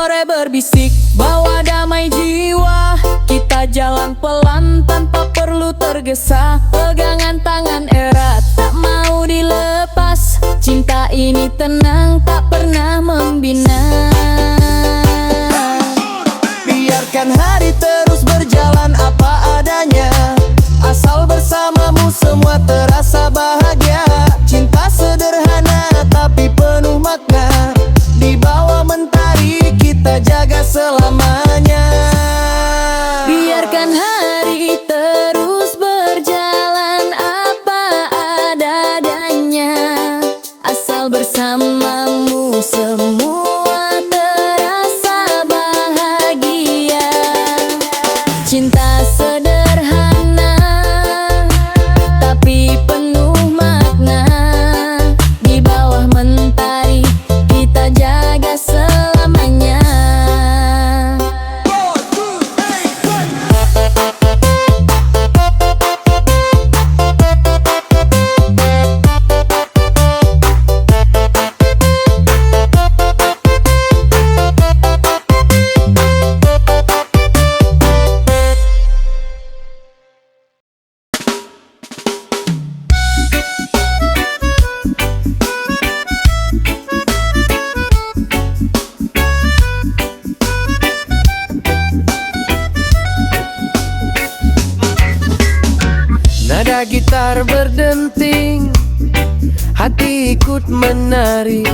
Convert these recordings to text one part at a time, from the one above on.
sore berbisik, bawa damai jiwa. Kita jalan pelan tanpa perlu tergesa. Pegangan tangan erat, tak mau dilepas. Cinta ini tenang, tak pernah membina. Biarkan hari terus berjalan apa adanya. Asal bersamamu semua terasa bahagia. Cinta sederhana tapi penuh makna. Di bawah mentari kita jaga selamanya. Biarkan hari terus berjalan apa adanya. Asal bersamamu semua terasa bahagia. Cinta sederhana tapi penuh makna. Di bawah mentari kita jaga selamanya. Nada gitar berdenting, hati ikut menari.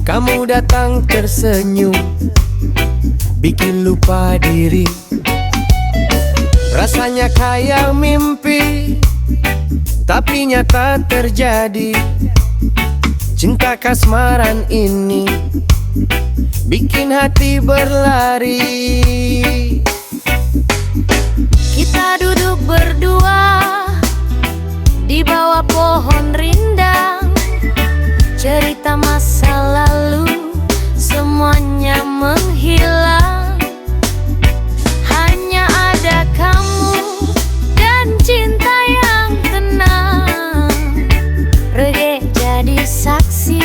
Kamu datang tersenyum, bikin lupa diri. Rasanya kayak mimpi, tapi nyata terjadi. Cinta kasmaran ini bikin hati berlari. Kita duduk berdua di bawah pohon rindang. Cerita masa lalu semuanya menghilang. Hanya ada kamu dan cinta yang tenang. Reggae jadi saksi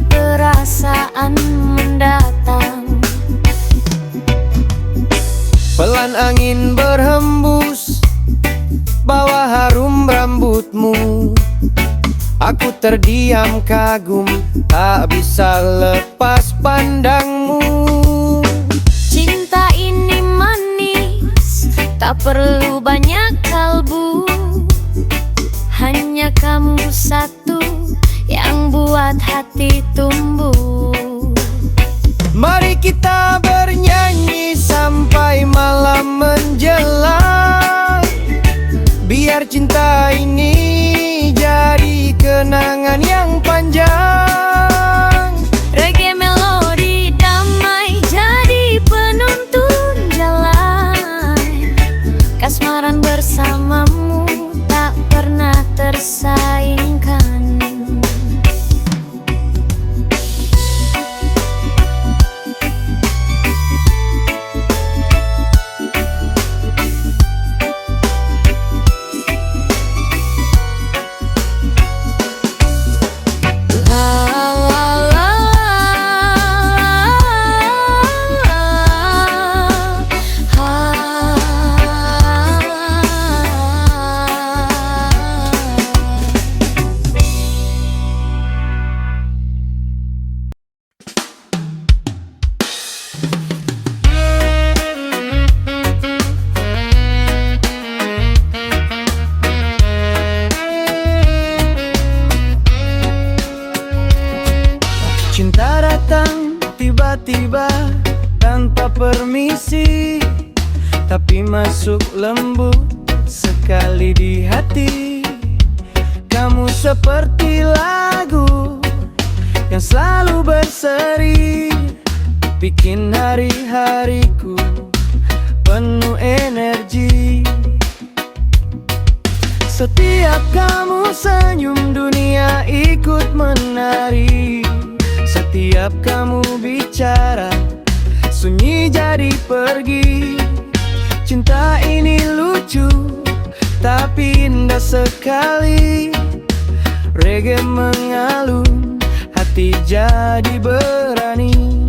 perasaan mendatang. Pelan angin berhembus, bawa harum rambutmu. Aku terdiam kagum, tak bisa lepas pandangmu. Cinta ini manis, tak perlu banyak kalbu. Hanya kamu satu yang buat hati tumbuh. Mari kita bernyanyi sampai malam menjelang. Biar cinta ini jadi kenangan yang panjang. Reggae melodi damai jadi penuntun jalan. Kasmaran bersamamu tak pernah tersaingkan. Cinta datang tiba-tiba tanpa permisi, tapi masuk lembut sekali di hati. Kamu seperti lagu yang selalu berseri, bikin hari-hariku penuh energi. Setiap kamu senyum dunia ikut menari. Setiap kamu bicara sunyi jadi pergi. Cinta ini lucu tapi indah sekali. Reggae mengalun, hati jadi berani.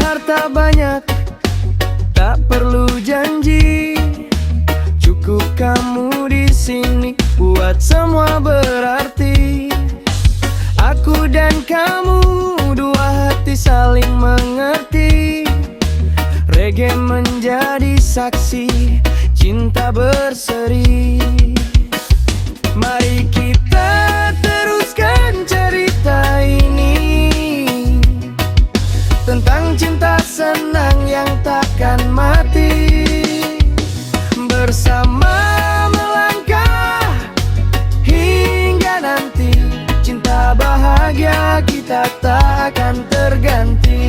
harta banyak, tak perlu janji. Cukup kamu di sini buat semua berarti. Aku dan kamu, dua hati saling mengerti. Reggae menjadi saksi cinta berseri. Mari kita teruskan cerita ini tentang cinta senang yang takkan mati. Bersama melangkah hingga nanti, cinta bahagia kita tak akan terganti.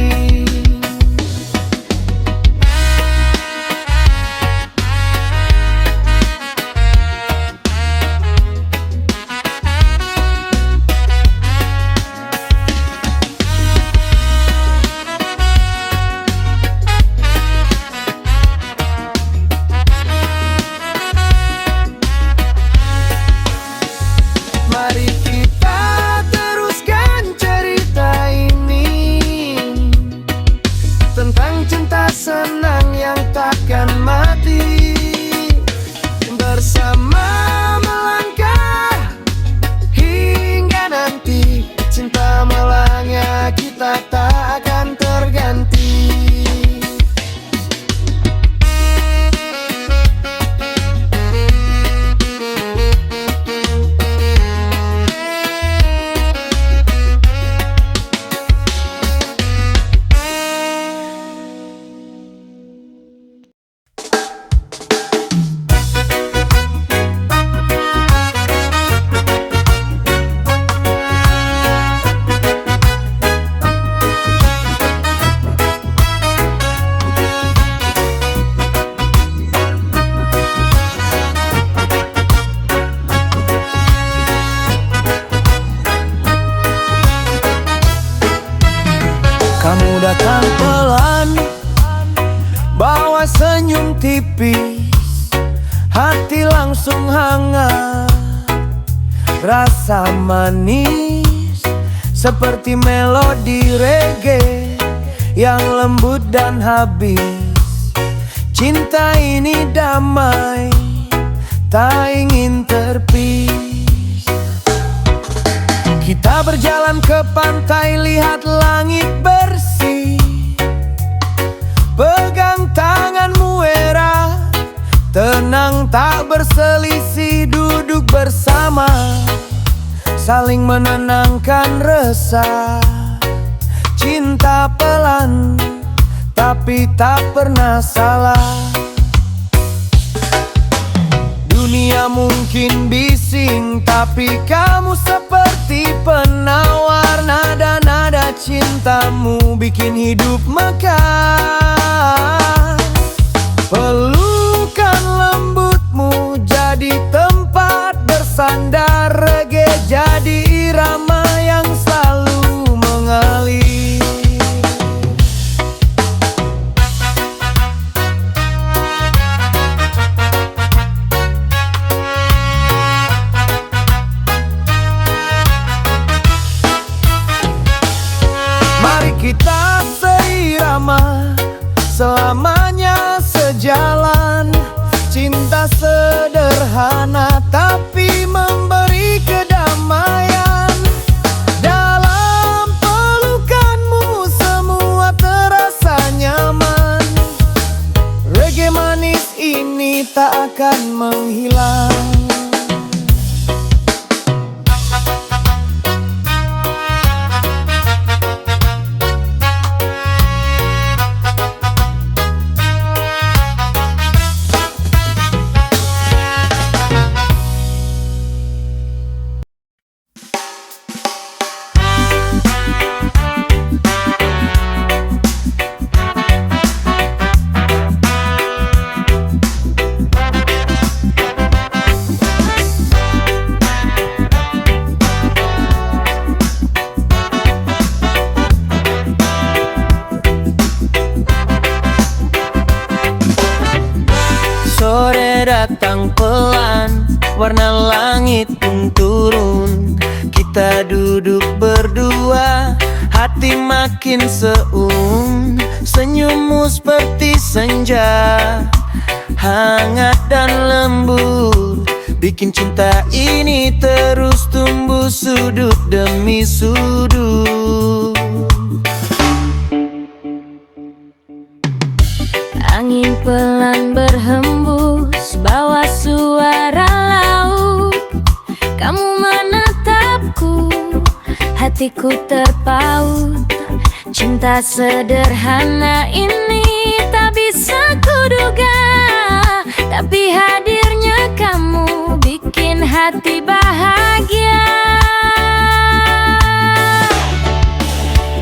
Mari kita teruskan cerita ini tentang cinta senang yang takkan mati. Bersama melangkah hingga nanti, cinta melangkah kita tak akan terganti. Kamu datang pelan, bawa senyum tipis, hati langsung hangat. Rasa manis seperti melodi reggae yang lembut dan habis. Cinta ini damai, tak ingin terpis. Kita berjalan ke pantai, lihat langit bersih. Pegang tanganmu erat, tenang tak berselisih. Duduk bersama, saling menenangkan resah. Cinta pelan, tapi tak pernah salah. Dunia mungkin bising, tapi kamu seperti penawar. Nada-nada cintamu bikin hidup mekar. Pelukan lembutmu jadi tempat bersandar. Reggae jadi irama yang selalu mengalir. Kita seirama, selamanya sejalan. Cinta sederhana tapi memberi kedamaian. Dalam pelukanmu semua terasa nyaman. Reggae manis ini tak akan menghilang. Sore datang pelan, warna langit pun turun. Kita duduk berdua, hati makin seung. Senyummu seperti senja, hangat dan lembut, bikin cinta ini terus tumbuh sudut demi sudut. Angin pelan berhembus, bawa suara laut. Kamu menatapku, hatiku terpaut. Cinta sederhana ini tak bisa kuduga, tapi hadirnya kamu bikin hati bahagia.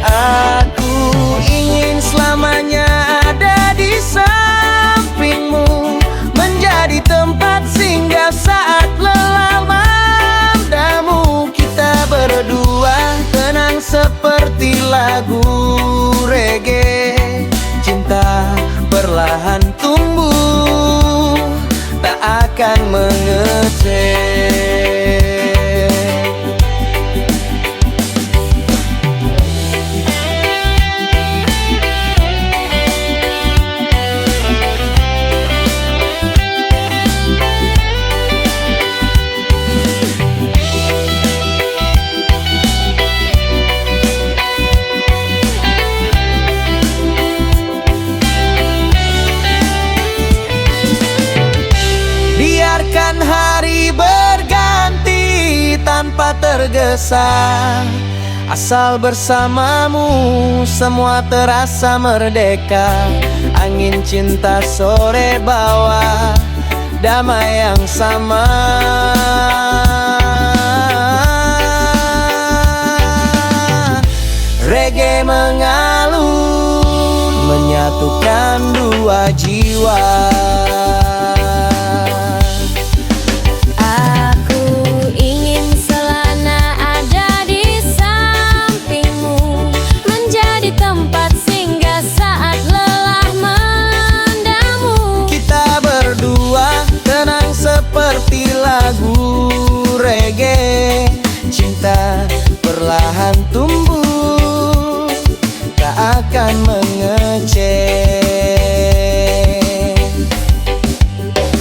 Aku ingin selamanya ada di sampingmu, menjadi tempat singgah saat lelah mandamu. Kita berdua tenang seperti lagu reggae. Cinta perlahan tumbuh, tak akan mengecek. Biarkan hari berganti tanpa tergesa, asal bersamamu semua terasa merdeka. Angin cinta sore bawa damai yang sama. Reggae mengalun, menyatukan dua jiwa. Seperti lagu reggae, cinta perlahan tumbuh, tak akan mengecek.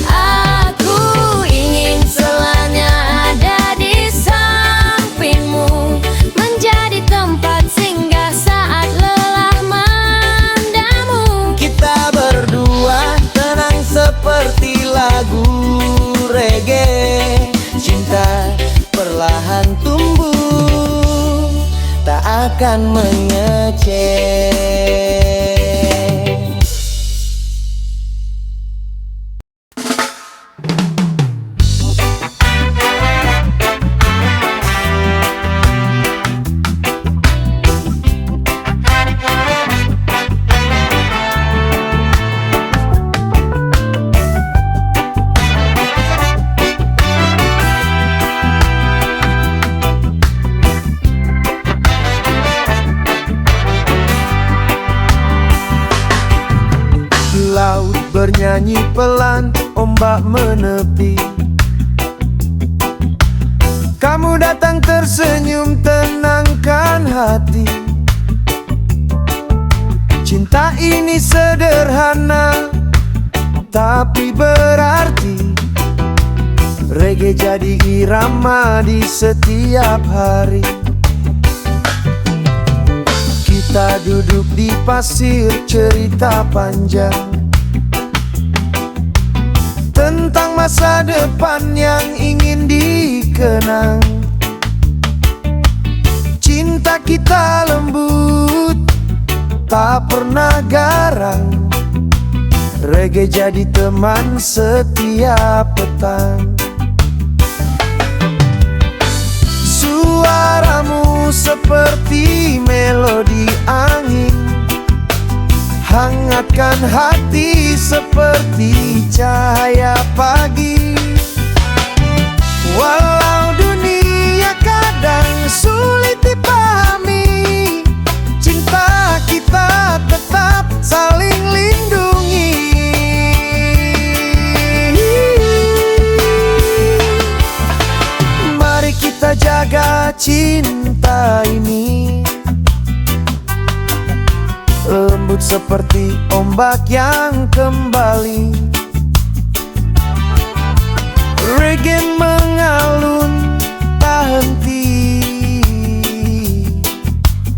Aku ingin selamanya ada di sampingmu, menjadi tempat singgah saat lelah mandamu. Kita berdua tenang seperti lagu reggae, cinta perlahan tumbuh, tak akan mengecek. Laut bernyanyi pelan, ombak menepi. Kamu datang tersenyum, tenangkan hati. Cinta ini sederhana, tapi berarti. Reggae jadi irama di setiap hari. Kita duduk di pasir, cerita panjang tentang masa depan yang ingin dikenang. Cinta kita lembut, tak pernah garang. Reggae jadi teman setiap petang. Suaramu seperti melodi angin, hangatkan hati seperti cahaya pagi. Walau dunia kadang sulit dipahami, cinta kita tetap saling lindungi. Mari kita jaga cinta ini, seperti ombak yang kembali. Reggae mengalun tak henti,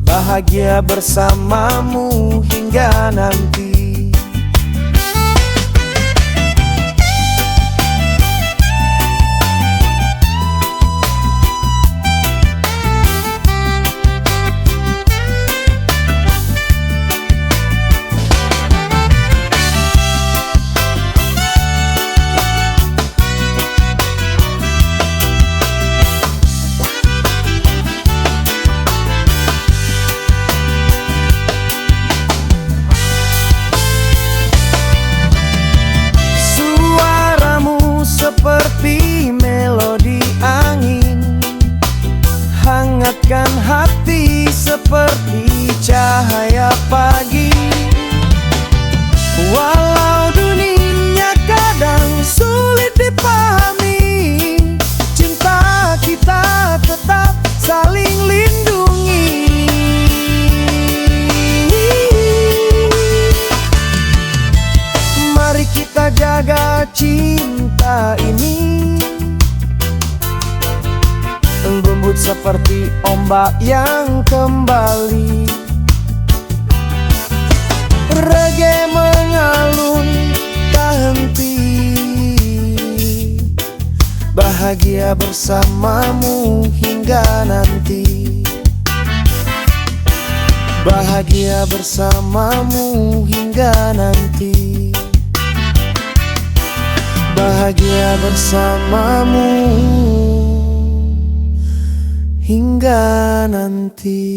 bahagia bersamamu hingga nanti. Seperti melodi angin, hangatkan hati seperti cahaya pagi. Walau dunia kadang sulit dipahami, cinta kita tetap saling lindungi. Mari kita jaga cinta ini, lembut seperti ombak yang kembali. Reggae mengalun tak henti, bahagia bersamamu hingga nanti. Bahagia bersamamu hingga nanti. Bahagia bersamamu hingga nanti.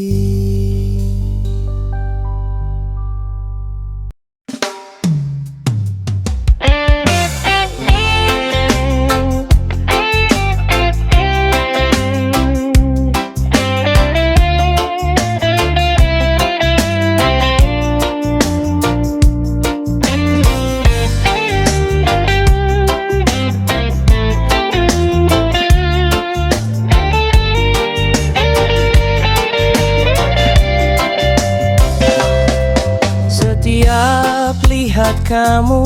Lihat kamu,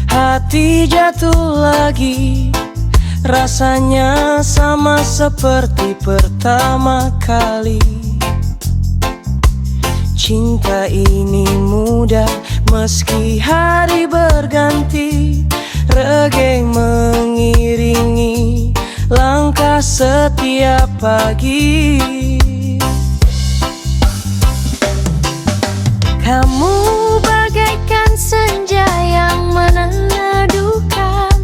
hati jatuh lagi. Rasanya sama seperti pertama kali. Cinta ini mudah meski hari berganti. Reggae mengiringi langkah setiap pagi. Kamu bagaikan senja yang meneduhkan.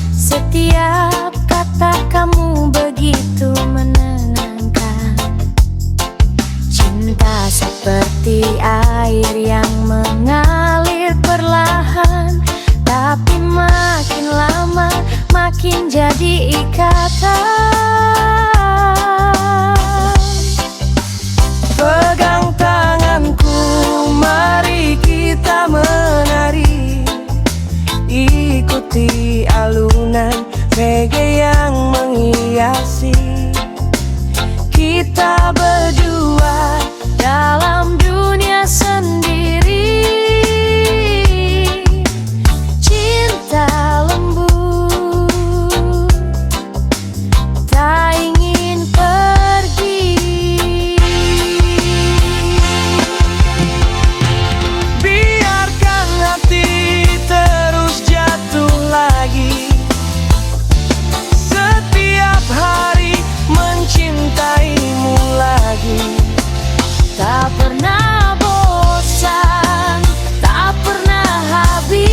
Setiap kata kamu begitu menenangkan. Cinta seperti air yang mengalir perlahan, tapi makin lama makin jadi ikatan. Pegang tanganku, mari kita menari. Ikuti alunan reggae yang menghiasi. Kita berdua dalam dunia sendiri. Cinta lembut, tak ingin pergi. Biarkan hati terus jatuh lagi. Setiap hari mencintaimu lagi. Tak pernah bosan, tak pernah habis.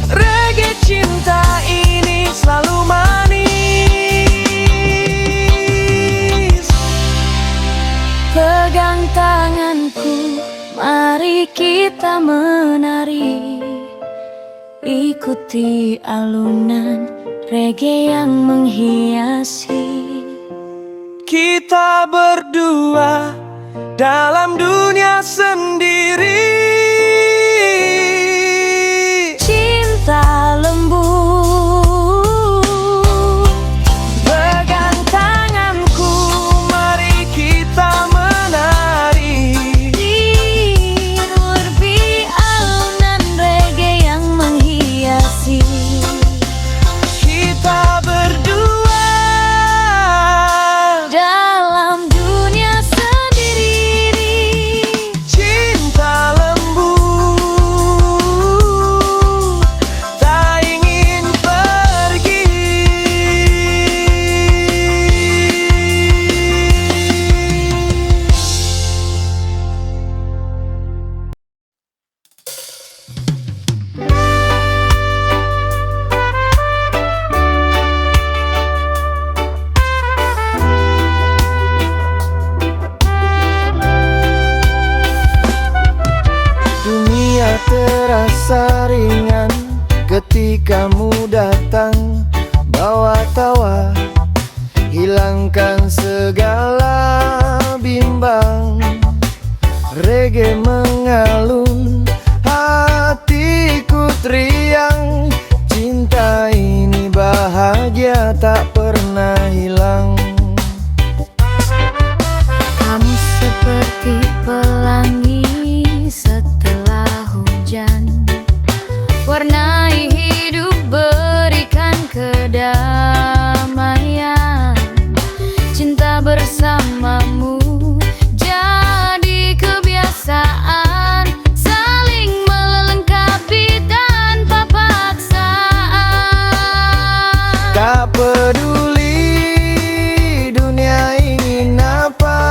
Reggae cinta ini selalu manis. Pegang tanganku, mari kita menari. Ikuti alunan reggae yang menghiasi. Kita berdua dalam dunia sendiri. Cinta lembut, Pegang tanganku, mari kita menari. kita berdua dalam dunia sendiri. cinta lembu tak ingin pergi. Dunia terasa ringan ketika-mu datang, bawa tawa, hilangkan segala bimbang. Reggae mengalun, hatiku teriang, cinta ini bahagia tak pernah hilang. Kamu seperti pelangi setelah hujan, warnai hidup, berikan kedamaian. Cinta bersamamu jadi kebiasaan, saling melengkapi tanpa paksaan. Tak peduli dunia ingin apa,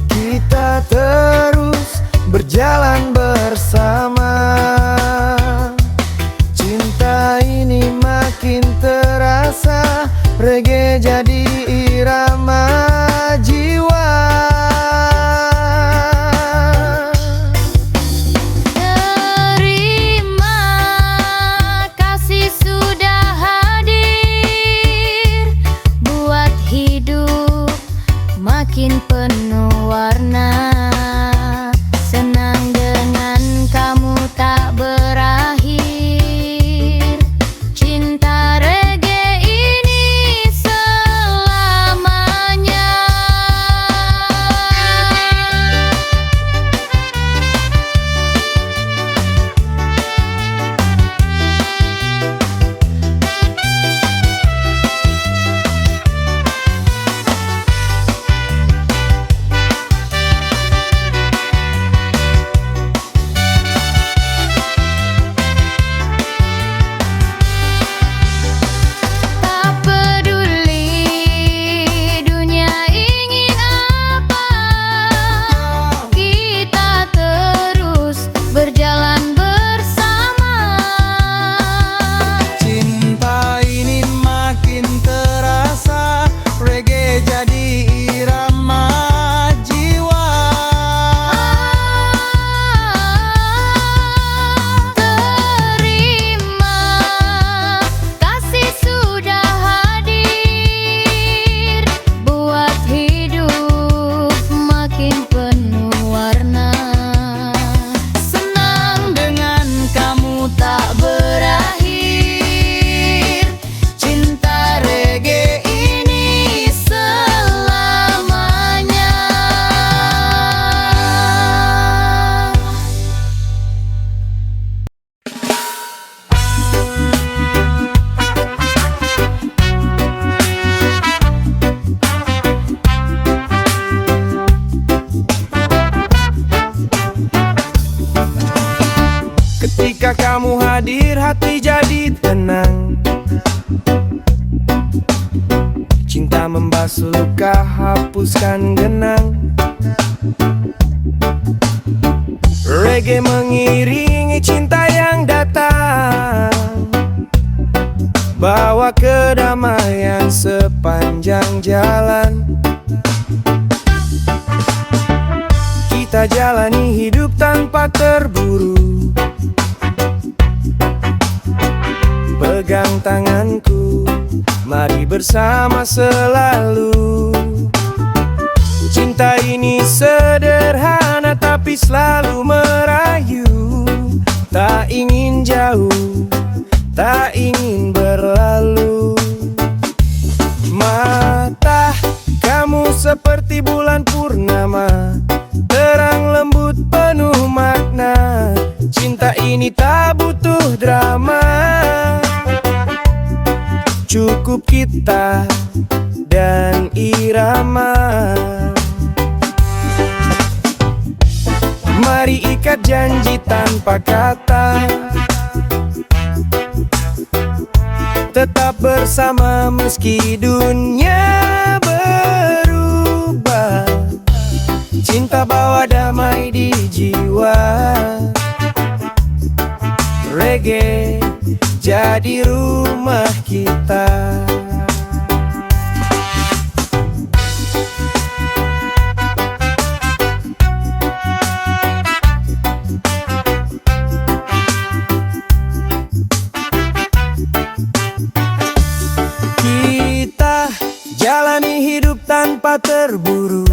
kita terus berjalan bersama. Cinta ini makin terasa, reggae jadi irama jiwa. Terima kasih sudah hadir, buat hidup makin penuh warna. Senang dengan kamu tak berakhir, cinta reggae ini selamanya. Tak peduli dunia ingin apa, kita terus berjalan bersama. Cinta ini makin terasa, reggae jadi irama jiwa. Terima kasih sudah hadir, buat hidup makin penuh warna. Senang dengan kamu tak berakhir, cinta reggae ini selamanya. Ketika kamu hadir, hati jadi tenang. Cinta membasuh luka, hapuskan genang. Reggae mengiringi cinta yang datang, bawa kedamaian sepanjang jalan. Kita jalani hidup tanpa terburu, pegang tanganku, mari bersama selalu. Cinta ini sederhana tapi selalu merayu, tak ingin jauh, tak ingin berlalu. Mata kamu seperti bulan purnama, terang lembut penuh makna. Cinta ini tak butuh drama. cukup kita dan irama. Mari ikat janji tanpa kata, tetap bersama meski dunia berubah. Cinta bawa damai di jiwa. Reggae jadi rumah kita. Kita jalani hidup tanpa terburu.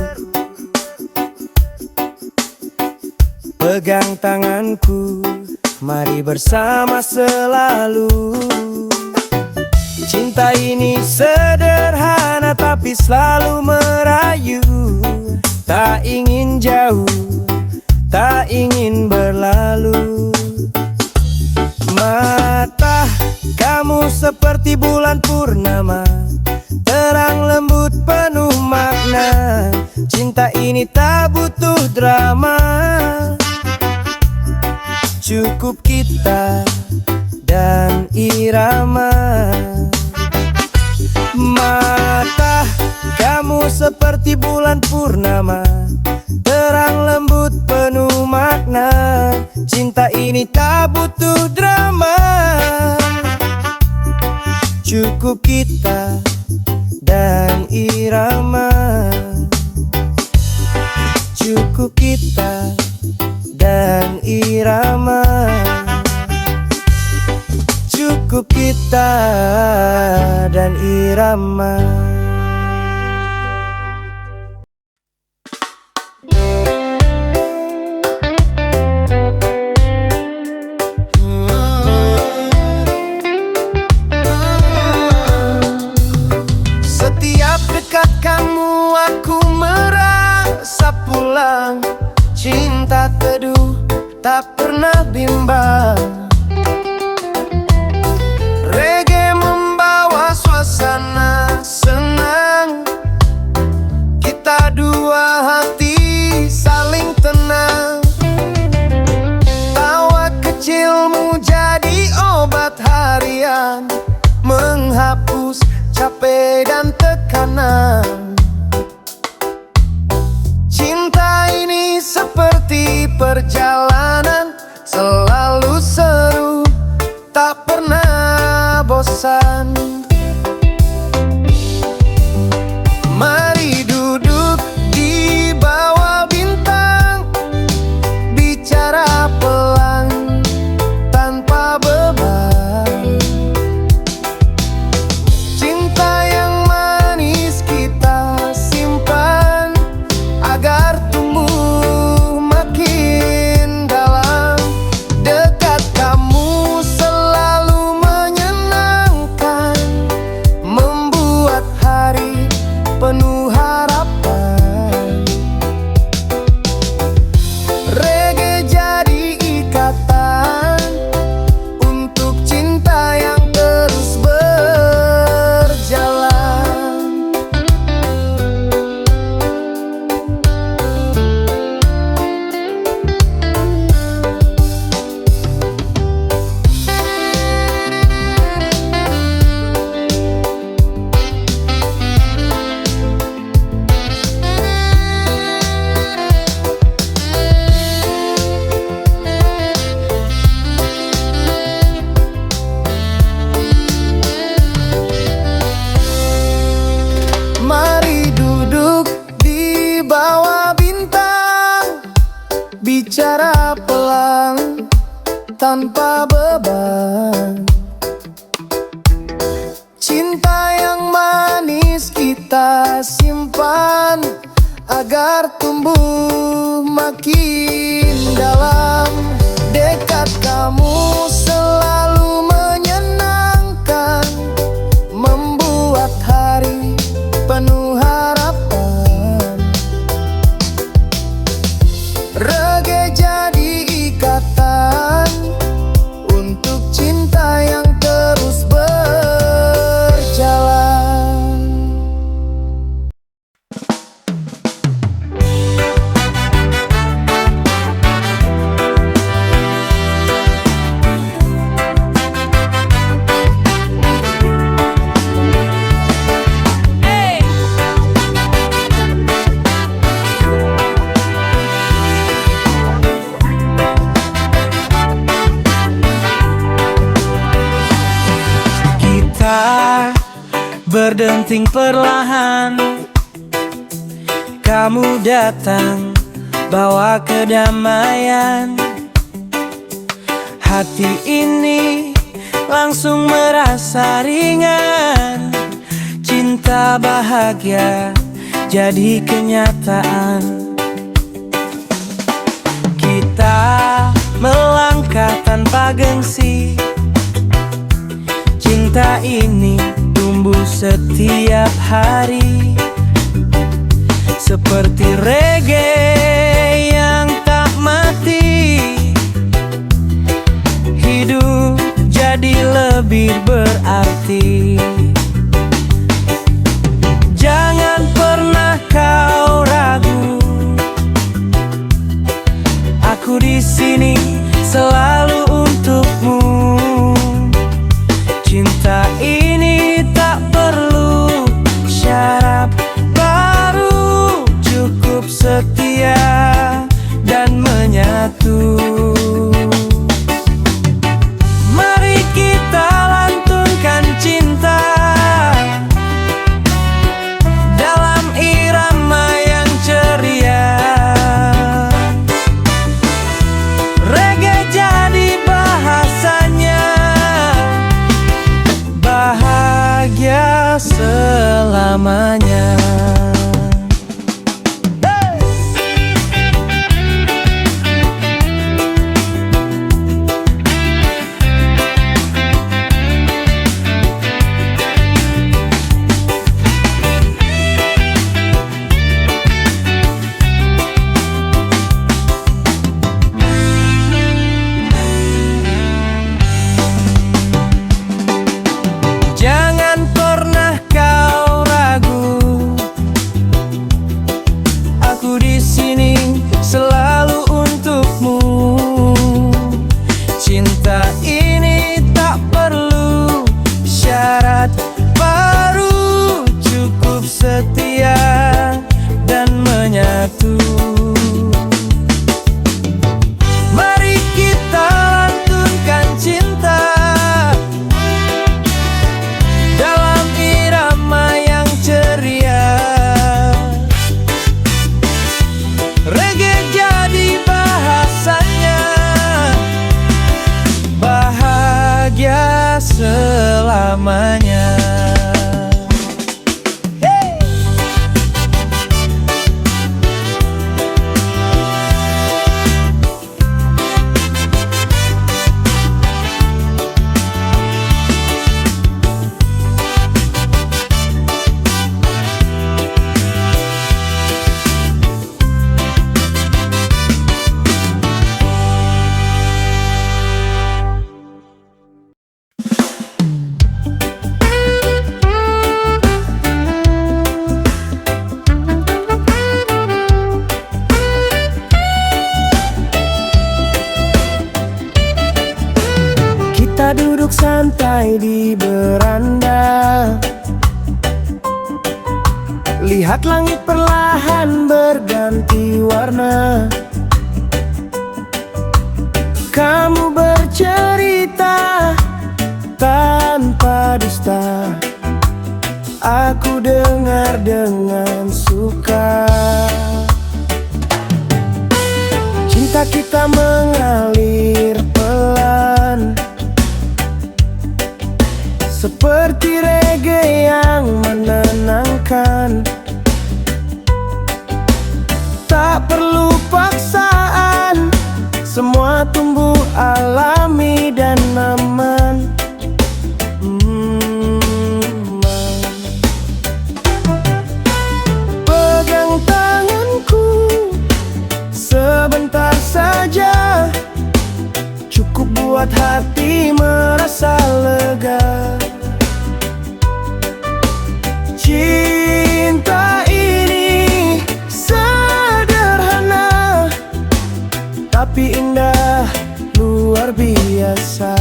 Pegang tanganku, mari bersama selalu. Cinta ini sederhana tapi selalu merayu. Tak ingin jauh, tak ingin berlalu. Mata kamu seperti bulan purnama, terang lembut penuh makna. Cinta ini tak butuh drama. Cukup kita dan irama. Mata kamu seperti bulan purnama, terang lembut penuh makna. Cinta ini tak butuh drama. Cukup kita dan irama. Cukup kita dan irama. Cukup kita dan irama. Setiap dekat kamu aku merasa pulang. Cinta teduh tak pernah bimbang. Reggae membawa suasana senang. Kita dua hati saling tenang. Tawa kecilmu jadi obat harian, menghapus capek dan tekanan. Cinta ini seperti perjalanan, selalu seru, tak pernah bosan. Mari duduk di bawah bintang, bicara pelan tanpa beban. Cinta yang manis kita simpan, agar tumbuh makin dalam. Dekat kamu selalu menyenangkan, membuat hari penuh harapan. Reggae jadi ikatan untuk cinta yang terus berjalan. Mari duduk di bawah bintang, bicara pelan tanpa beban. Cinta yang manis kita simpan, agar tumbuh makin dalam. Dekat kamu selalu menyenangkan, membuat hari penuh harapan. Reggae jadi ikatan untuk cinta yang terus berjalan. langkah berdenting perlahan. Kamu datang bawa kedamaian. Hati ini langsung merasa ringan. Cinta bahagia jadi kenyataan. Kita melangkah tanpa gengsi. Cinta ini tumbuh setiap hari, seperti reggae yang tak mati. Hidup jadi lebih berarti. Jangan pernah kau ragu, aku di sini selalu untukmu. Cinta ini tak perlu syarat baru, cukup setia dan menyatu. Mari kita lantunkan cinta dalam irama yang ceria. Reggae jadi bahasanya, bahagia selamanya. Jangan pernah kau ragu, aku di sini selalu untukmu. Cinta ini tak perlu syarat baru, cukup setia dan menyatu. Mari kita lantunkan cinta dalam irama yang ceria. Reggae jadi bahasanya, bahagia selamanya. Kita duduk santai di beranda, lihat langit perlahan berganti warna. Kamu bercerita tanpa dusta, aku dengar dengan suka. Cinta kita mengalir pelan, seperti reggae yang menenangkan. Tak perlu paksaan, semua tumbuh alami dan aman. Pegang tanganku sebentar saja, cukup buat hati merasa lega. Cinta ini sederhana, tapi indah luar biasa.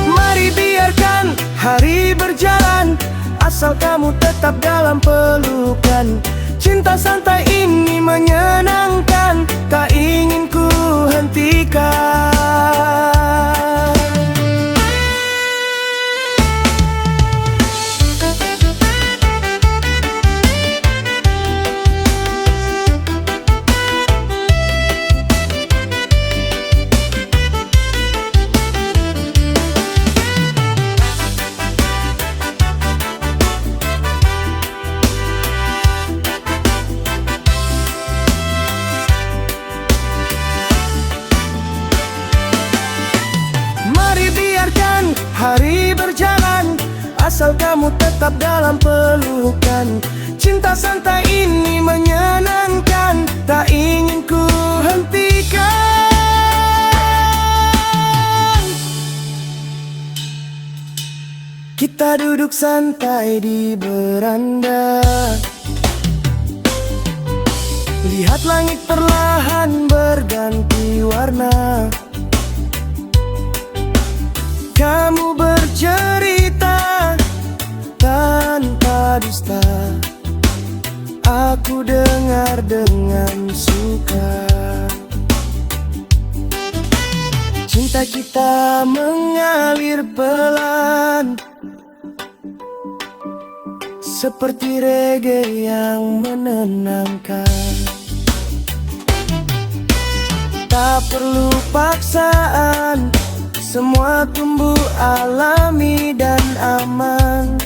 Mari biarkan hari berjalan, asal kamu tetap dalam pelukan. Cinta santai ini menyenangkan, tak ingin ku hentikan. asal kamu tetap dalam pelukan. Cinta santai ini menyenangkan, tak ingin ku hentikan. Kita duduk santai di beranda, lihat langit perlahan berganti warna. Kamu bercerita tanpa dusta, aku dengar dengan suka. Cinta kita mengalir pelan, seperti reggae yang menenangkan. Tak perlu paksaan, semua tumbuh alami dan aman.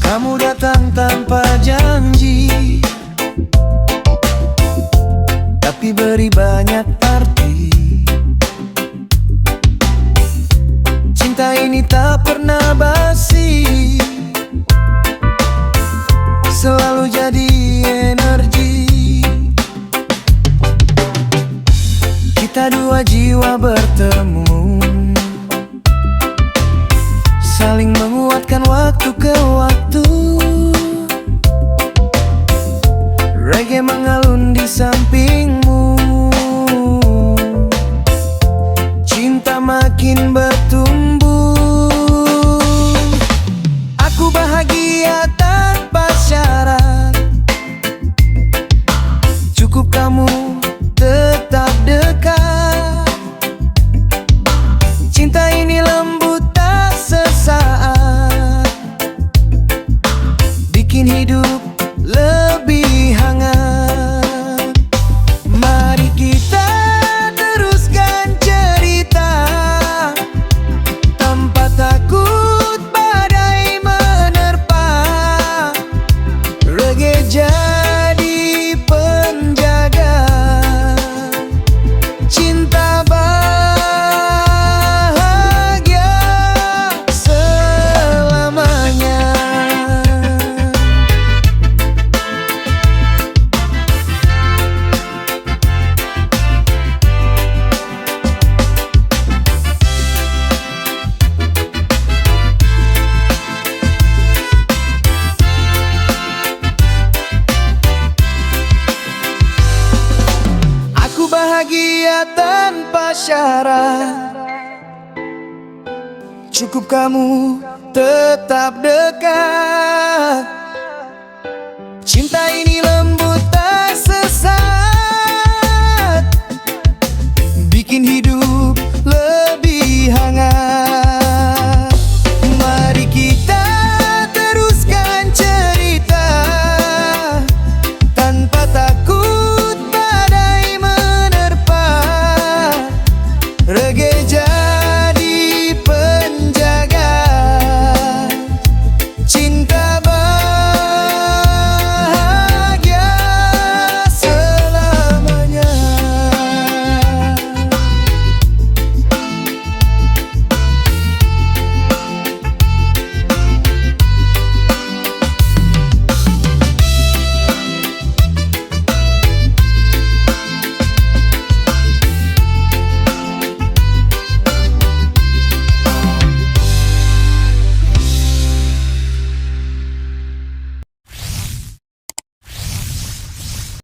Kamu datang tanpa janji, tapi beri banyak arti. Cinta ini tak pernah basi, selalu jadi energi. Kita dua jiwa bertemu, saling menguatkan waktu ke waktu. Reggae mengalun di sampingmu, cinta makin bertumbuh. Aku bahagia tanpa syarat, cukup kamu tetap dekat. Cinta ini lembut tak sesaat, bikin hidup lebih hangat. Mari kita teruskan cerita, tanpa takut badai menerpa. Reggae jadi penjaga cinta bahagia selamanya. Aku bahagia tanpa syarat, cukup kamu tetap dekat. Cinta ini